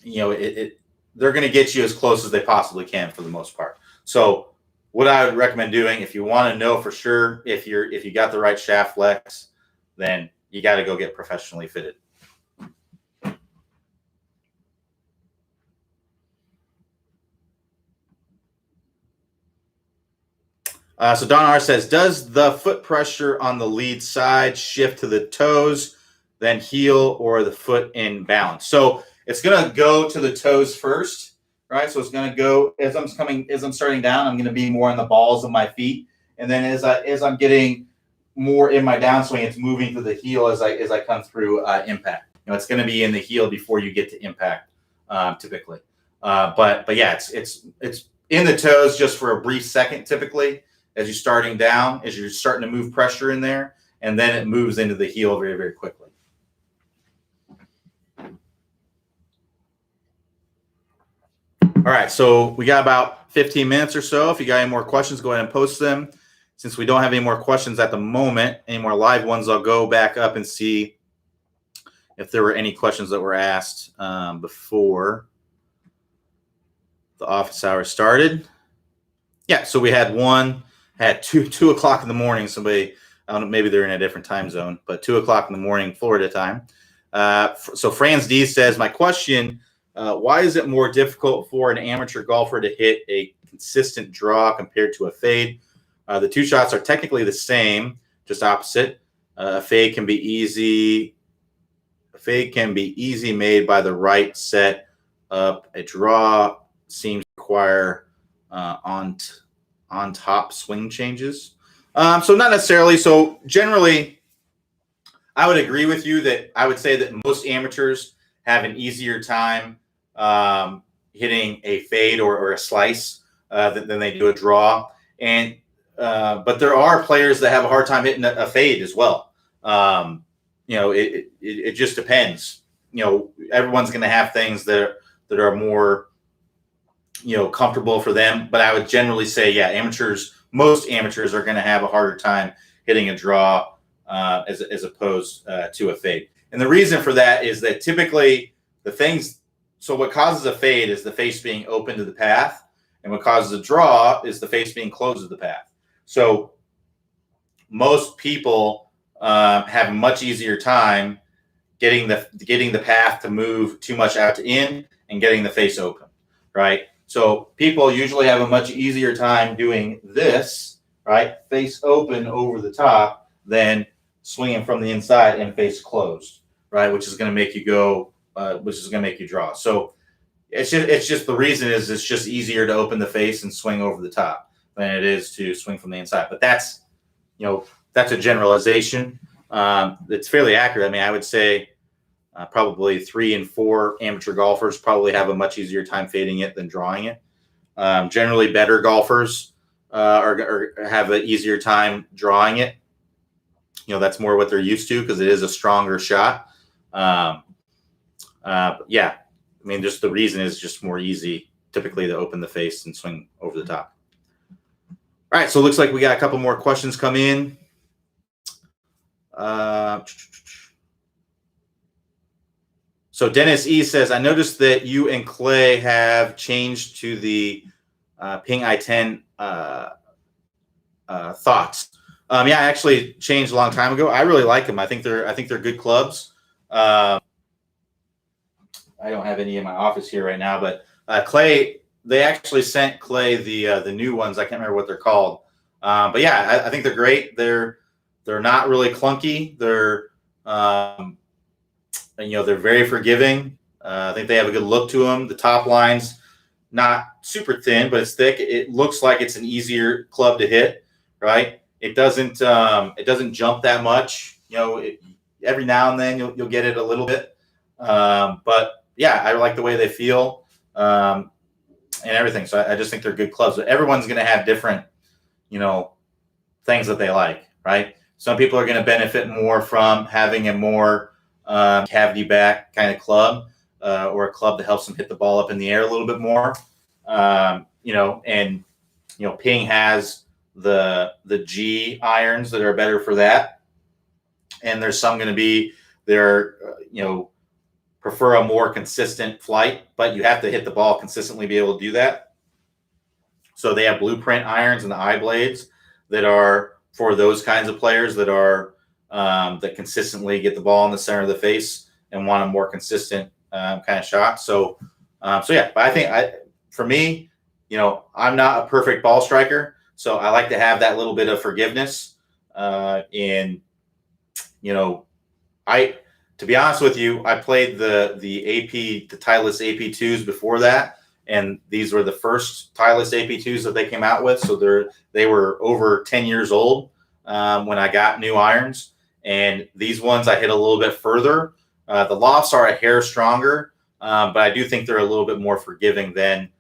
they're going to get you as close as they possibly can for the most part. So what I would recommend doing, if you want to know for sure if you got the right shaft flex, then you got to go get professionally fitted. So Don R says, does the foot pressure on the lead side shift to the toes, then heel, or the foot in balance? So it's going to go to the toes first, right? So it's going to go as I'm starting down, I'm going to be more in the balls of my feet. And then as I'm getting more in my downswing, it's moving to the heel as I come through impact. It's going to be in the heel before you get to impact, typically. But yeah, it's in the toes just for a brief second, typically, as you're starting down, as you're starting to move pressure in there, and then it moves into the heel very, very quickly. All right, so we got about 15 minutes or so. If you got any more questions, go ahead and post them. Since we don't have any more questions at the moment, any more live ones, I'll go back up and see if there were any questions that were asked before the office hour started. Yeah, so we had one at 2 o'clock in the morning. Somebody, I don't know, maybe they're in a different time zone, but 2 o'clock in the morning, Florida time. So Franz D says, my question, why is it more difficult for an amateur golfer to hit a consistent draw compared to a fade? The two shots are technically the same, just opposite. A fade can be easy made by the right set up. A draw seems to require on top swing changes. So not necessarily. So generally, I would agree with you that I would say that most amateurs have an easier time hitting a fade or a slice than they do a draw. And but there are players that have a hard time hitting a fade as well. It just depends. Everyone's going to have things that are more comfortable for them. But I would generally say, yeah, most amateurs are going to have a harder time hitting a draw as opposed to a fade. And the reason for that is that typically so what causes a fade is the face being open to the path, and what causes a draw is the face being closed to the path. So most people have a much easier time getting the path to move too much out to in and getting the face open, right? So people usually have a much easier time doing this, right? Face open over the top than swinging from the inside and face closed, right? Which is going to make you go, which is going to make you draw. So it's just the reason is it's just easier to open the face and swing over the top than it is to swing from the inside. But that's a generalization. It's fairly accurate. I mean, I would say probably 3 and 4 amateur golfers probably have a much easier time fading it than drawing it. Generally, better golfers have an easier time drawing it. That's more what they're used to because it is a stronger shot. Yeah, I mean, just the reason is just more easy typically to open the face and swing over the top. All right, so it looks like we got a couple more questions come in. So Dennis E says, I noticed that you and Clay have changed to the Ping I-10 thoughts. Yeah, I actually changed a long time ago. I really like them. I think they're good clubs. I don't have any in my office here right now, but Clay, they actually sent Clay the new ones. I can't remember what they're called. But yeah, I think they're great. They're not really clunky. They're they're very forgiving. I think they have a good look to them. The top line's not super thin, but it's thick. It looks like it's an easier club to hit, right? It doesn't jump that much. Every now and then you'll get it a little bit, but yeah, I like the way they feel and everything. So I just think they're good clubs. But everyone's going to have different, things that they like, right? Some people are going to benefit more from having a more cavity back kind of club, or a club that helps them hit the ball up in the air a little bit more. Ping has the G irons that are better for that, and there's some going to be prefer a more consistent flight, but you have to hit the ball consistently to be able to do that. So they have blueprint irons and the eye blades that are for those kinds of players that are that consistently get the ball in the center of the face and want a more consistent kind of shot. So yeah, but I think for me, I'm not a perfect ball striker, so I like to have that little bit of forgiveness. To be honest with you, I played the Titleist AP2s before that, and these were the first Titleist AP2s that they came out with. So they were over 10 years old when I got new irons, and these ones I hit a little bit further. The lofts are a hair stronger, but I do think they're a little bit more forgiving than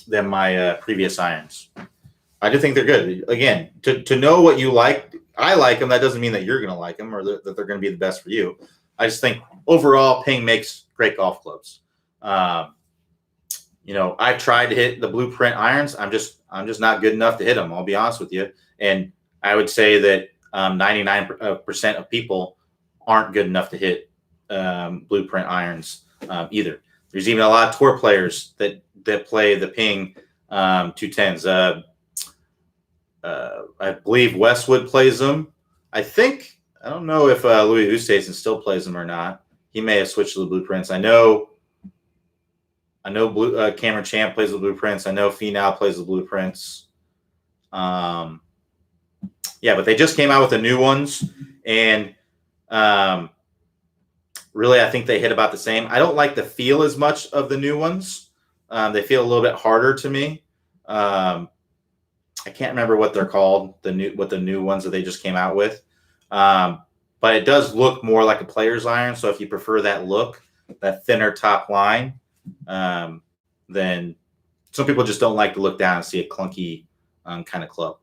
my previous irons. I do think they're good. Again, to know what you like, I like them. That doesn't mean that you're going to like them or that they're going to be the best for you. I just think overall, Ping makes great golf clubs. I've tried to hit the blueprint irons. I'm just not good enough to hit them. I'll be honest with you. And I would say that 99% of people aren't good enough to hit blueprint irons either. There's even a lot of tour players that play the Ping 210s. I believe Westwood plays them. I don't know if Louis Oosthuizen still plays them or not. He may have switched to the blueprints. I know Cameron Champ plays the blueprints. I know Finau plays the blueprints. Yeah, but they just came out with the new ones, and really, I think they hit about the same. I don't like the feel as much of the new ones. They feel a little bit harder to me. I can't remember what they're called, the new ones that they just came out with. But it does look more like a player's iron. So if you prefer that look, that thinner top line, then some people just don't like to look down and see a clunky kind of club.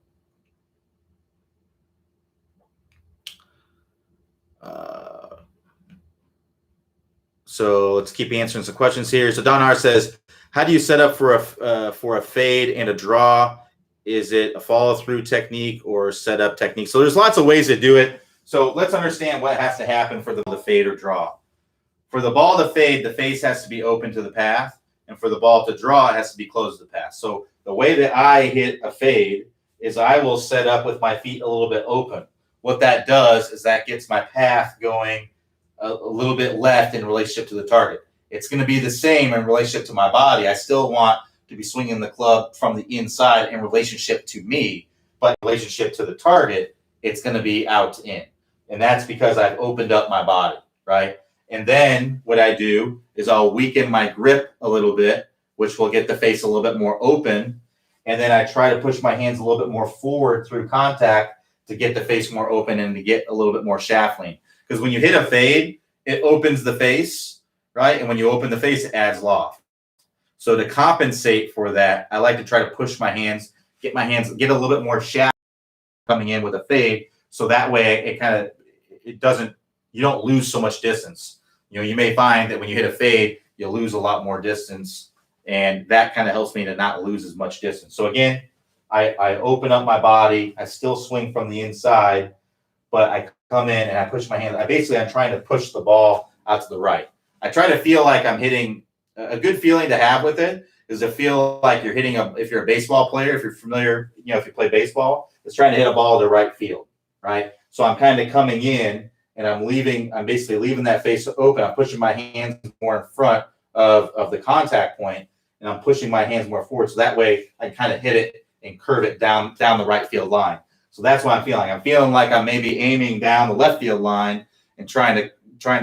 So let's keep answering some questions here. So Don R says, how do you set up for a fade and a draw? Is it a follow-through technique or setup technique? So there's lots of ways to do it. So let's understand what has to happen for the fade or draw. For the ball to fade, the face has to be open to the path. And for the ball to draw, it has to be closed to the path. So the way that I hit a fade is I will set up with my feet a little bit open. What that does is that gets my path going a little bit left in relationship to the target. It's going to be the same in relationship to my body. I still want to be swinging the club from the inside in relationship to me, but in relationship to the target, it's going to be out to in. And that's because I've opened up my body, right? And then what I do is I'll weaken my grip a little bit, which will get the face a little bit more open. And then I try to push my hands a little bit more forward through contact to get the face more open and to get a little bit more shaft lean. Because when you hit a fade, it opens the face, right? And when you open the face, it adds loft. So to compensate for that, I like to try to push my hands, get a little bit more shaft coming in with a fade. So that way you don't lose so much distance. You may find that when you hit a fade, you lose a lot more distance, and that kind of helps me to not lose as much distance. So again, I open up my body. I still swing from the inside, but I come in and I push my hands. I'm trying to push the ball out to the right. I try to feel like I'm hitting. A good feeling to have with it is to feel like you're hitting if you're a baseball player, if you're familiar, if you play baseball, it's trying to hit a ball to right field, right? So I'm kind of coming in and I'm basically leaving that face open. I'm pushing my hands more in front of the contact point, and I'm pushing my hands more forward. So that way I kind of hit it and curve it down the right field line. So that's what I'm feeling. I'm feeling like I'm maybe aiming down the left field line and trying to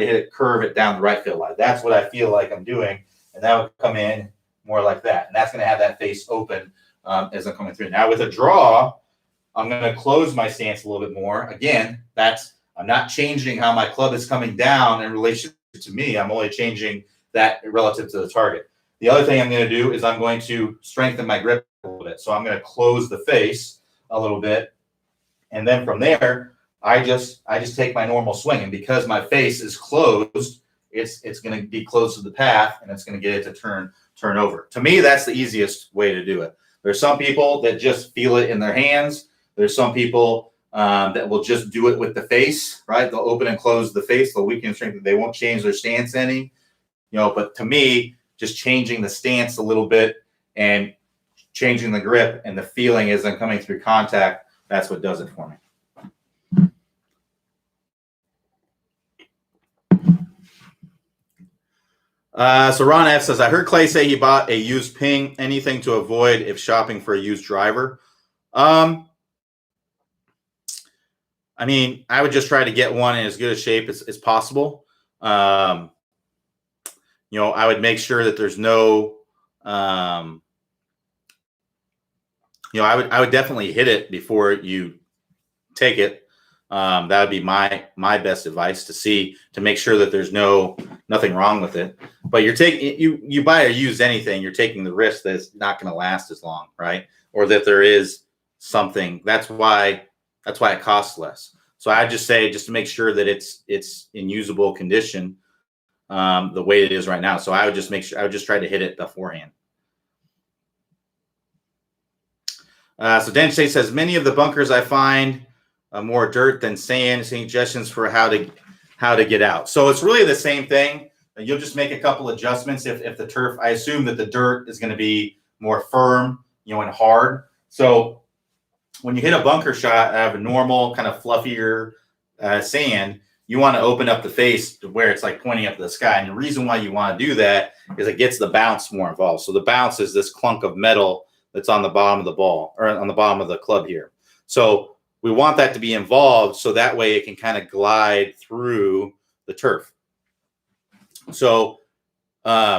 hit it, curve it down the right field line. That's what I feel like I'm doing. And that would come in more like that. And that's going to have that face open as I'm coming through. Now with a draw, I'm going to close my stance a little bit more. Again, I'm not changing how my club is coming down in relation to me. I'm only changing that relative to the target. The other thing I'm going to do is I'm going to strengthen my grip a little bit. So I'm going to close the face a little bit. And then from there, I just take my normal swing. And because my face is closed, it's going to be close to the path, and it's going to get it to turn over. To me, that's the easiest way to do it. There's some people that just feel it in their hands. There's some people that will just do it with the face, right? They'll open and close the face. They'll weaken and strengthen. They won't change their stance any, but to me, just changing the stance a little bit and changing the grip and the feeling as I'm coming through contact, that's what does it for me. So Ron F says, I heard Clay say he bought a used Ping. Anything to avoid if shopping for a used driver? I would just try to get one in as good a shape as possible. I would make sure that there's no, I would definitely hit it before you take it. That would be my best advice to make sure that there's nothing wrong with it. But you buy a used anything, you're taking the risk that it's not going to last as long, right? Or that there is something. That's why it costs less. So I just say to make sure that it's in usable condition, the way it is right now. So I would just try to hit it beforehand. So Dan State says, many of the bunkers I find more dirt than sand. Suggestions for how to get out. So it's really the same thing. You'll just make a couple adjustments if the turf. I assume that the dirt is going to be more firm, and hard. So when you hit a bunker shot out of a normal kind of fluffier sand, you want to open up the face to where it's like pointing up to the sky. And the reason why you want to do that is it gets the bounce more involved. So the bounce is this clunk of metal that's on the bottom of the ball or on the bottom of the club here. So we want that to be involved so that way it can kind of glide through the turf. So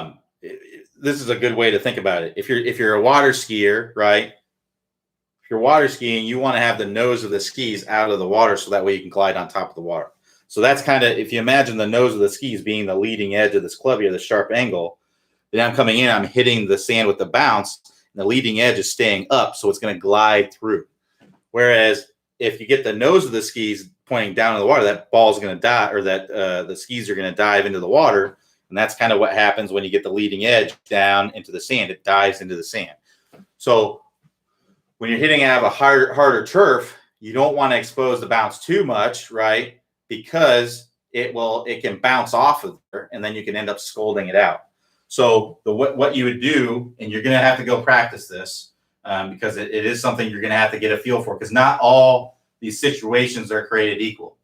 this is a good way to think about it. If you're a water skier, right? If you're water skiing, you want to have the nose of the skis out of the water so that way you can glide on top of the water. So that's kind of, if you imagine the nose of the skis being the leading edge of this club here, the sharp angle, then I'm coming in, I'm hitting the sand with the bounce, and the leading edge is staying up, so it's going to glide through. Whereas if you get the nose of the skis pointing down in the water, that ball is going to die, or that the skis are going to dive into the water. And that's kind of what happens when you get the leading edge down into the sand. It dives into the sand. So when you're hitting out of a harder turf, you don't want to expose the bounce too much, right? Because it can bounce off of there, and then you can end up scolding it out. So what you would do, and you're going to have to go practice this because it is something you're going to have to get a feel for, because not all these situations are created equal.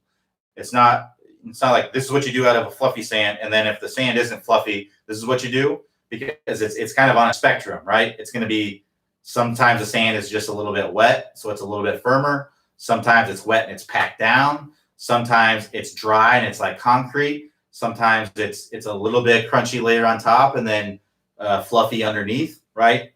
It's not like this is what you do out of a fluffy sand, and then if the sand isn't fluffy, this is what you do, because it's kind of on a spectrum, right? It's going to be, sometimes the sand is just a little bit wet, so it's a little bit firmer. Sometimes it's wet and it's packed down. Sometimes it's dry and it's like concrete. Sometimes it's a little bit crunchy layer on top and then fluffy underneath, right?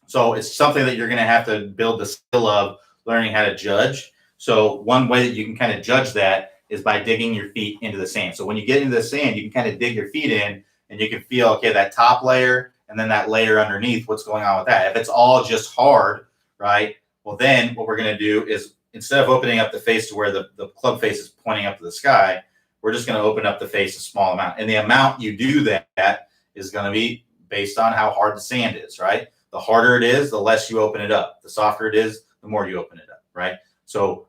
So it's something that you're going to have to build the skill of learning how to judge. So one way that you can kind of judge that is by digging your feet into the sand. So when you get into the sand, you can kind of dig your feet in and you can feel, okay, that top layer and then that layer underneath, what's going on with that? If it's all just hard, right? Well, then what we're going to do is, instead of opening up the face to where the club face is pointing up to the sky, we're just going to open up the face a small amount. And the amount you do that is going to be based on how hard the sand is, right? The harder it is, the less you open it up. The softer it is, the more you open it up, right? So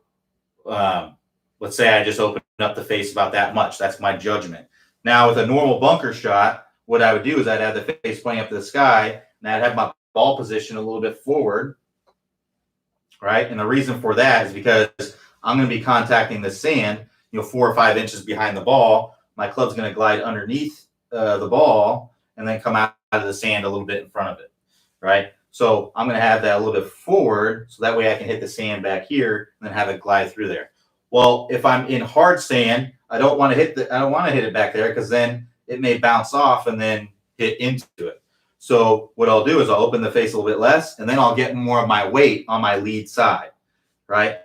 let's say I just open up the face about that much. That's my judgment. Now, with a normal bunker shot, what I would do is I'd have the face pointing up to the sky, and I'd have my ball position a little bit forward, right? And the reason for that is because I'm going to be contacting the sand, 4 or 5 inches behind the ball, my club's going to glide underneath the ball and then come out of the sand a little bit in front of it, right? So I'm going to have that a little bit forward, so that way I can hit the sand back here and then have it glide through there. Well, if I'm in hard sand, I don't want to hit it back there, because then it may bounce off and then hit into it. So what I'll do is I'll open the face a little bit less, and then I'll get more of my weight on my lead side, right?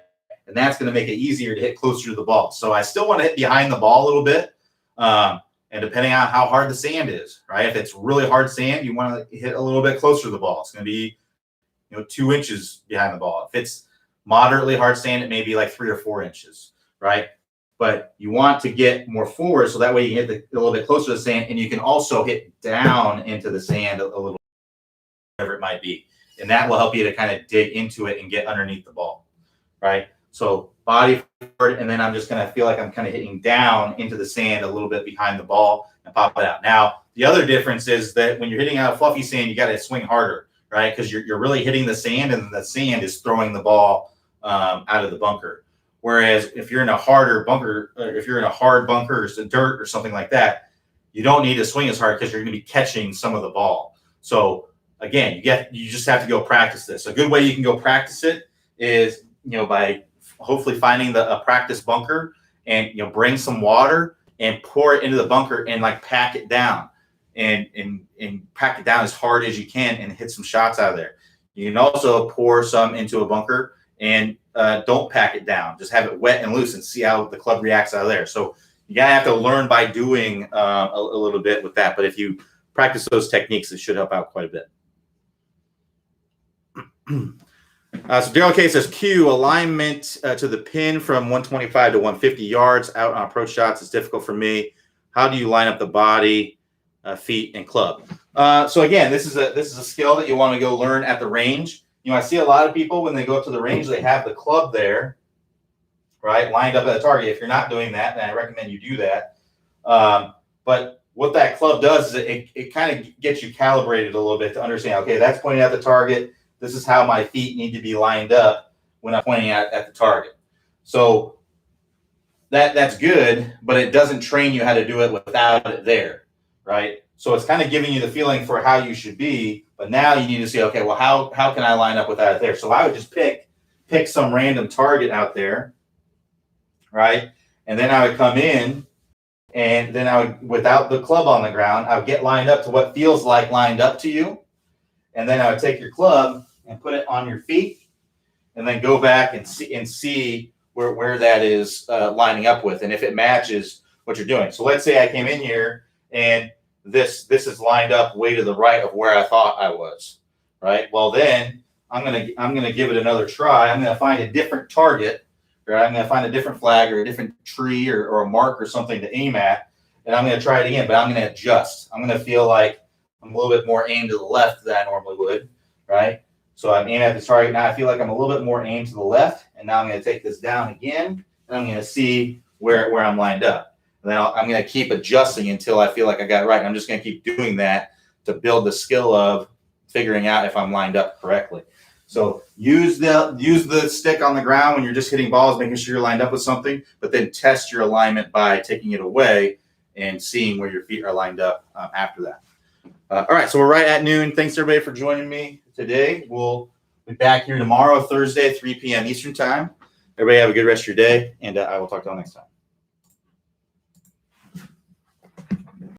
And that's going to make it easier to hit closer to the ball. So I still want to hit behind the ball a little bit, and depending on how hard the sand is, right? If it's really hard sand, you want to hit a little bit closer to the ball. It's going to be 2 inches behind the ball. If it's moderately hard sand, it may be like 3 or 4 inches, right? But you want to get more forward, so that way you hit a little bit closer to the sand, and you can also hit down into the sand a little, whatever it might be. And that will help you to kind of dig into it and get underneath the ball, right? So body forward, and then I'm just going to feel like I'm kind of hitting down into the sand a little bit behind the ball and pop it out. Now, the other difference is that when you're hitting out of fluffy sand, you got to swing harder, right? Because you're really hitting the sand, and the sand is throwing the ball out of the bunker. Whereas if you're in a harder bunker, if you're in a hard bunker or some dirt or something like that, you don't need to swing as hard, because you're going to be catching some of the ball. So again, you just have to go practice this. A good way you can go practice it is, by hopefully finding a practice bunker, and bring some water and pour it into the bunker and like pack it down and pack it down as hard as you can and hit some shots out of there. You can also pour some into a bunker and don't pack it down. Just have it wet and loose and see how the club reacts out of there. So you gotta have to learn by doing a little bit with that. But if you practice those techniques, it should help out quite a bit. So Daryl K says, Q, alignment to the pin from 125 to 150 yards out on approach shots is difficult for me. How do you line up the body, feet, and club? So again, this is a skill that you want to go learn at the range. I see a lot of people when they go up to the range, they have the club there, right, lined up at the target. If you're not doing that, then I recommend you do that. But what that club does is it kind of gets you calibrated a little bit to understand, okay, that's pointing at the target. This is how my feet need to be lined up when I'm pointing at the target. So that's good, but it doesn't train you how to do it without it there, right? So it's kind of giving you the feeling for how you should be, but now you need to see, okay, well, how can I line up without it there? So I would just pick some random target out there, right? And then I would come in, and then I would, without the club on the ground, I would get lined up to what feels like lined up to you. And then I would take your club and put it on your feet, and then go back and see where that is lining up with, and if it matches what you're doing. So let's say I came in here and this is lined up way to the right of where I thought I was, right? Well, then I'm gonna give it another try. I'm gonna find a different target, right? I'm gonna find a different flag or a different tree or a mark or something to aim at, and I'm gonna try it again, but I'm gonna adjust. I'm gonna feel like I'm a little bit more aimed to the left than I normally would, right? So I'm aiming at the target. Now I feel like I'm a little bit more aimed to the left, and now I'm going to take this down again, and I'm going to see where I'm lined up. And then I'm going to keep adjusting until I feel like I got it right. And I'm just going to keep doing that to build the skill of figuring out if I'm lined up correctly. So use the stick on the ground when you're just hitting balls, making sure you're lined up with something, but then test your alignment by taking it away and seeing where your feet are lined up after that. All right, so we're right at noon. Thanks, everybody, for joining me today. We'll be back here tomorrow, Thursday, 3 p.m. Eastern Time. Everybody have a good rest of your day, and I will talk to you all next time.